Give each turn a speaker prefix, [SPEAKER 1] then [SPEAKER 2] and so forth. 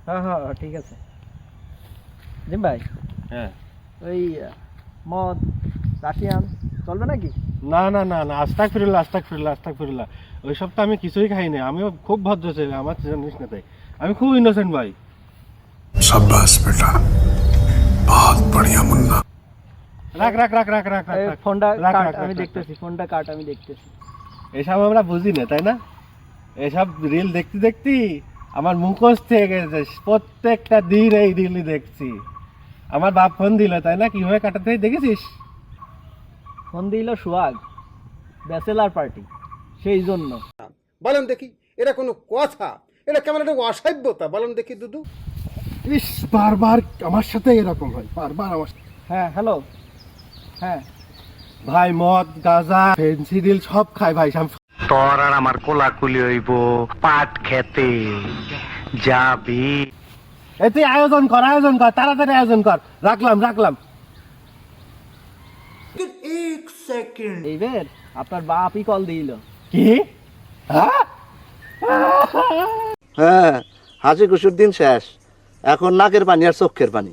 [SPEAKER 1] হ্যাঁ হ্যাঁ ঠিক আছে জিম ভাই।
[SPEAKER 2] হ্যাঁ
[SPEAKER 1] ওই মদ রাশিয়ান চলবে নাকি?
[SPEAKER 2] না না না না, আস্তাগফিরুল্লাহ আস্তাগফিরুল্লাহ আস্তাগফিরুল্লাহ, ওইসব তো আমি কিছুই খাই না। আমিও খুব ভদ্র ছেলে, আমার জানিস না, তাই আমি খুব ইনোসেন্ট ভাই।
[SPEAKER 3] शाबाश बेटा, बहुत बढ़िया मुन्ना।
[SPEAKER 2] রাখ রাখ রাখ রাখ রাখ
[SPEAKER 1] এই
[SPEAKER 2] রাখ
[SPEAKER 1] ফোনটা
[SPEAKER 2] রাখ,
[SPEAKER 1] কাট,
[SPEAKER 2] রাখ,
[SPEAKER 1] আমি
[SPEAKER 2] রাখ,
[SPEAKER 1] দেখতেছি ফোনটা কাট, আমি দেখতেছি।
[SPEAKER 2] এসব আমরা বুঝি না, তাই না? এসব রিল দেখতে দেখতে আমার মুখস্থ হয়ে গেছে, প্রত্যেকটা দিন এই রিলই দেখছি। আমার বাপ ফোন দিল, তাই না, কিভাবে কাটাতে হয় দেখেছিস?
[SPEAKER 1] ফোন দিল সোহাগ, ব্যাচেলার পার্টি, সেই জন্য।
[SPEAKER 4] বলেন দেখি, এটা কোনো কথা? এটা কেমন একটা অসভ্যতা, বলেন দেখি দুদু।
[SPEAKER 2] ইস, বারবার আমার সাথে এরকম হয়, বারবার আমার সাথে।
[SPEAKER 1] হ্যাঁ হ্যালো, হ্যাঁ
[SPEAKER 2] ভাই মদ গাঁজা ফেন্সিডিল সব খায় ভাই।
[SPEAKER 5] তোর আর আমার কোলাকুলি হইব পাট খেতে যাবি।
[SPEAKER 2] এতে আয়োজন কর, আয়োজন কর, তাড়াতাড়ি আয়োজন কর। রাখলাম রাখলাম।
[SPEAKER 1] এইবার আপনার বাপই কল দিল।
[SPEAKER 2] কি? হ্যাঁ
[SPEAKER 6] হ্যাঁ, হাসি খুশির দিন শেষ, এখন নাকের পানি আর চোখের পানি।